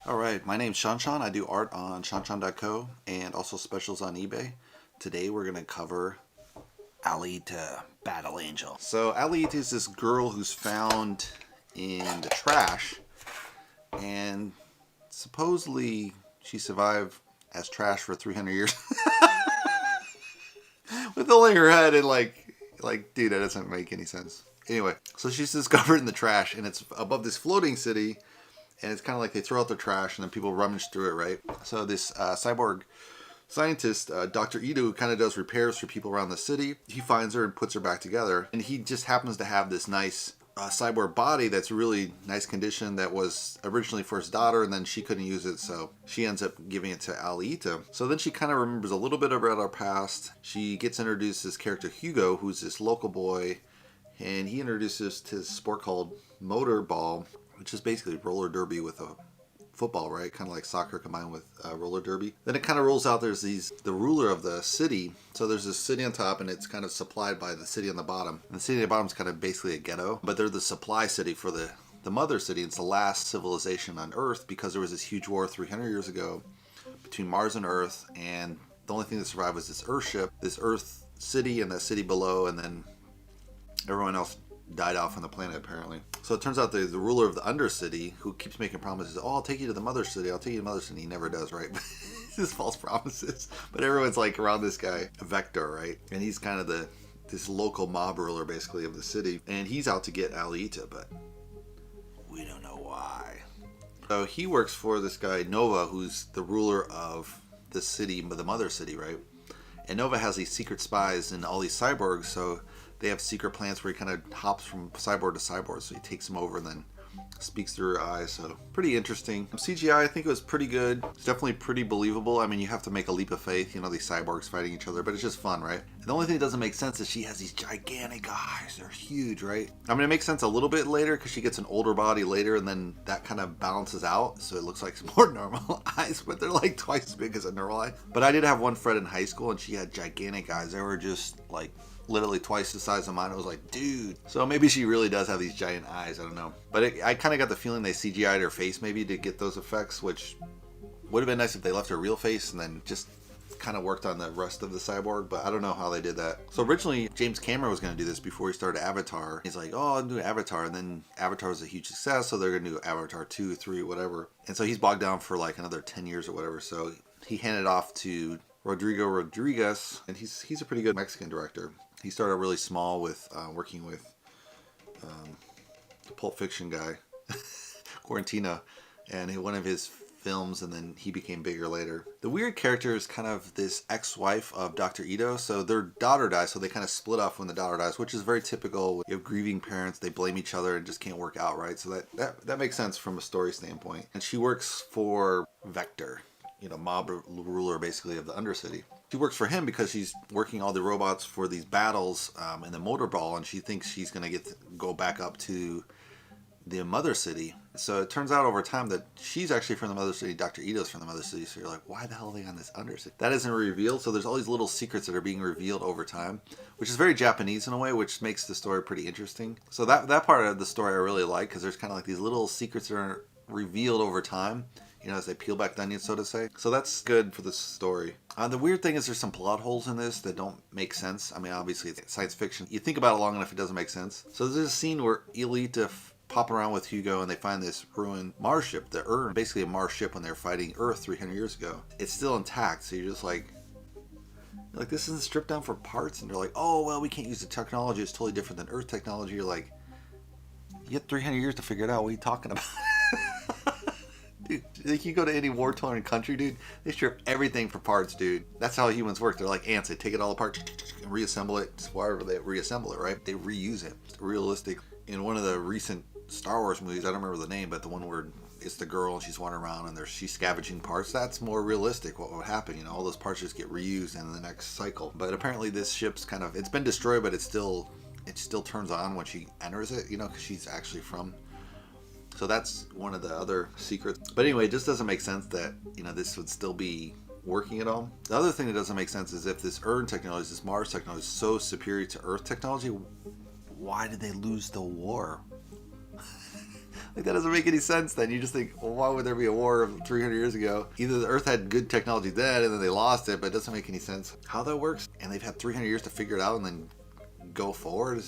Alright, my name's ShawNshawN. I do art on ShawNshawN.co and also specials on eBay. Today we're going to cover Alita, Battle Angel. So Alita is this girl who's found in the trash, and supposedly she survived as trash for 300 years. With only her head and dude, that doesn't make any sense. Anyway, so she's discovered in the trash, and it's above this floating city. And it's kind of like they throw out their trash and then people rummage through it, right? So this cyborg scientist, Dr. Ito, who kind of does repairs for people around the city, he finds her and puts her back together. And he just happens to have this nice cyborg body that's really nice condition that was originally for his daughter, and then she couldn't use it, so she ends up giving it to Alita. So then she kind of remembers a little bit about her past. She gets introduced to this character Hugo, who's this local boy, and he introduces to this sport called motorball, which is basically roller derby with a football, right? Kind of like soccer combined with roller derby. Then it kind of rolls out, there's the ruler of the city. So there's this city on top, and it's kind of supplied by the city on the bottom. And the city on the bottom is kind of basically a ghetto, but they're the supply city for the mother city. It's the last civilization on Earth because there was this huge war 300 years ago between Mars and Earth, and the only thing that survived was this Earth ship, this Earth city and the city below, and then everyone else died off on the planet apparently. So it turns out the ruler of the Undercity, who keeps making promises, oh, I'll take you to the Mother City, I'll take you to the Mother City. He never does, right? It's just false promises. But everyone's like around this guy, Vector, right? And he's kind of this local mob ruler basically of the city. And he's out to get Alita, but we don't know why. So he works for this guy, Nova, who's the ruler of the city, the Mother City, right? And Nova has these secret spies and all these cyborgs, so they have secret plans where he kind of hops from cyborg to cyborg. So he takes them over and then speaks through her eyes. So pretty interesting. CGI, I think it was pretty good. It's definitely pretty believable. I mean, you have to make a leap of faith, these cyborgs fighting each other, but it's just fun, right? And the only thing that doesn't make sense is she has these gigantic eyes. They're huge, right? I mean, it makes sense a little bit later because she gets an older body later, and then that kind of balances out. So it looks like some more normal eyes, but they're like twice as big as a normal eye. But I did have one friend in high school, and she had gigantic eyes. They were just like literally twice the size of mine. I was like, dude. So maybe she really does have these giant eyes. I don't know. But I kind of got the feeling they CGI'd her face maybe to get those effects, which would have been nice if they left her real face and then just kind of worked on the rest of the cyborg. But I don't know how they did that. So originally James Cameron was going to do this before he started Avatar. He's like, oh, I'm doing Avatar. And then Avatar was a huge success. So they're going to do Avatar 2, 3, whatever. And so he's bogged down for like another 10 years or whatever. So he handed off to Rodrigo Rodriguez, and he's a pretty good Mexican director. He started really small with working with the Pulp Fiction guy, Quarantino, and one of his films, and then he became bigger later. The weird character is kind of this ex-wife of Dr. Ito, so their daughter dies, so they kind of split off when the daughter dies, which is very typical. You have grieving parents, they blame each other and just can't work out, right? So that makes sense from a story standpoint. And she works for Vector, mob ruler basically of the Undercity. She works for him because she's working all the robots for these battles in the motorball, and she thinks she's going to go back up to the Mother City. So it turns out over time that she's actually from the Mother City, Dr. Ito's from the Mother City, so you're like, why the hell are they on this Undercity? That isn't revealed, so there's all these little secrets that are being revealed over time, which is very Japanese in a way, which makes the story pretty interesting. So that part of the story I really like, because there's kind of like these little secrets that are revealed over time, as they peel back the onion, so to say. So that's good for the story. The weird thing is there's some plot holes in this that don't make sense. I mean, obviously it's science fiction. You think about it long enough, it doesn't make sense. So there's a scene where Alita pop around with Hugo, and they find this ruined Mars ship, the Urn, basically a Mars ship when they were fighting Earth 300 years ago. It's still intact, so you're just like, this isn't stripped down for parts, and they're like, oh, well, we can't use the technology. It's totally different than Earth technology. You're like, you had 300 years to figure it out. What are you talking about? Dude, like you go to any war-torn country, dude, they strip everything for parts, dude. That's how humans work. They're like ants. They take it all apart and reassemble it. Wherever they reassemble it, right? They reuse it. It's realistic. In one of the recent Star Wars movies, I don't remember the name, but the one where it's the girl and she's wandering around and she's scavenging parts, that's more realistic what would happen. All those parts just get reused in the next cycle. But apparently this ship's it's been destroyed, but it still turns on when she enters it, because she's actually from. So that's one of the other secrets. But anyway, it just doesn't make sense that, this would still be working at all. The other thing that doesn't make sense is if this Urn technology, this Mars technology is so superior to Earth technology, why did they lose the war? Like, that doesn't make any sense then. You just think, well, why would there be a war 300 years ago? Either the Earth had good technology then and then they lost it, but it doesn't make any sense how that works. And they've had 300 years to figure it out and then go forward.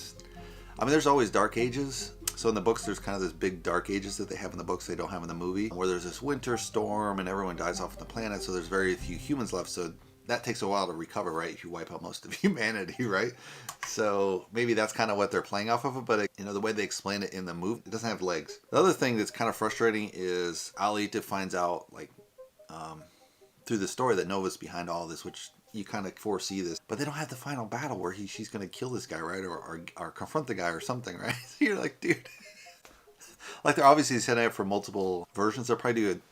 I mean, there's always dark ages. So in the books, there's kind of this big dark ages that they have in the books they don't have in the movie, where there's this winter storm and everyone dies off on the planet, so there's very few humans left. So that takes a while to recover, right? If you wipe out most of humanity, right? So maybe that's kind of what they're playing off of it, but you know, the way they explain it in the movie, it doesn't have legs. The other thing that's kind of frustrating is Alita finds out, like, through the story that Nova's behind all this, which you kind of foresee this, but they don't have the final battle where she's going to kill this guy, right? Or confront the guy or something, right? So you're like, dude. Like, they're obviously setting up for multiple versions. They'll probably do it,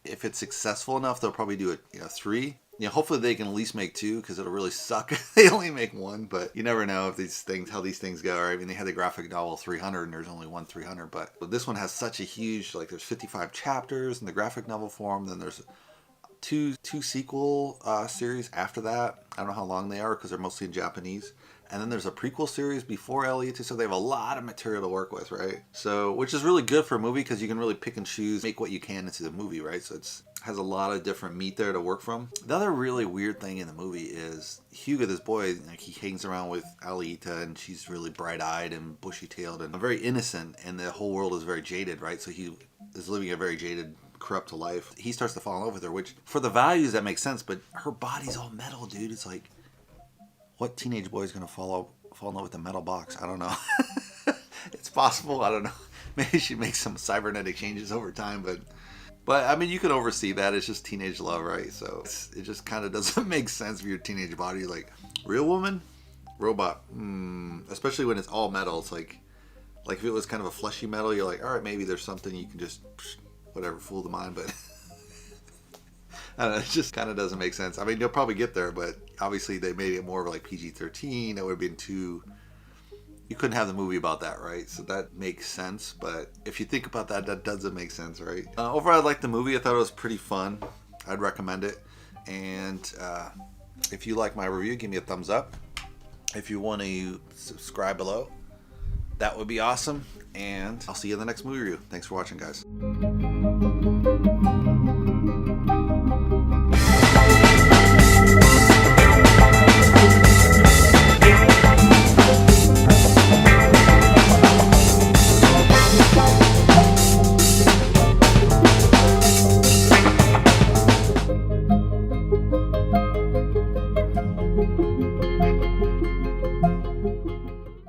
if it's successful enough, they'll probably do it, 3. Hopefully they can at least make 2, because it'll really suck if they only make 1. But you never know if how these things go. Right? I mean, they had the graphic novel 300, and there's only one 300. But this one has such a huge, like, there's 55 chapters in the graphic novel form. Then there's two sequel series after that. I don't know how long they are, because they're mostly in Japanese. And then there's a prequel series before Alita, so they have a lot of material to work with, right? So, which is really good for a movie, because you can really pick and choose, make what you can into the movie, right? So it has a lot of different meat there to work from. The other really weird thing in the movie is Hugo, this boy, like, he hangs around with Alita, and she's really bright-eyed and bushy-tailed and very innocent, and the whole world is very jaded, right? So he is living a very jaded, corrupt life. He starts to fall in love with her, which for the values that makes sense, but her body's all metal, dude. It's like, what teenage boy is going to fall in love with a metal box? I don't know. It's possible. I don't know. Maybe she makes some cybernetic changes over time, but I mean, you can oversee that. It's just teenage love, right? So it just kind of doesn't make sense for your teenage body. You're like, real woman, robot. Especially when it's all metal. It's like if it was kind of a fleshy metal, you're like, all right, maybe there's something you can just whatever, fool the mind, but I don't know, it just kind of doesn't make sense. I mean, you'll probably get there, but obviously they made it more of like PG-13. That would have been too... You couldn't have the movie about that, right? So that makes sense, but if you think about that, that doesn't make sense, right? Overall, I liked the movie. I thought it was pretty fun. I'd recommend it. And if you like my review, give me a thumbs up. If you want to subscribe below, that would be awesome. And I'll see you in the next movie review. Thanks for watching, guys.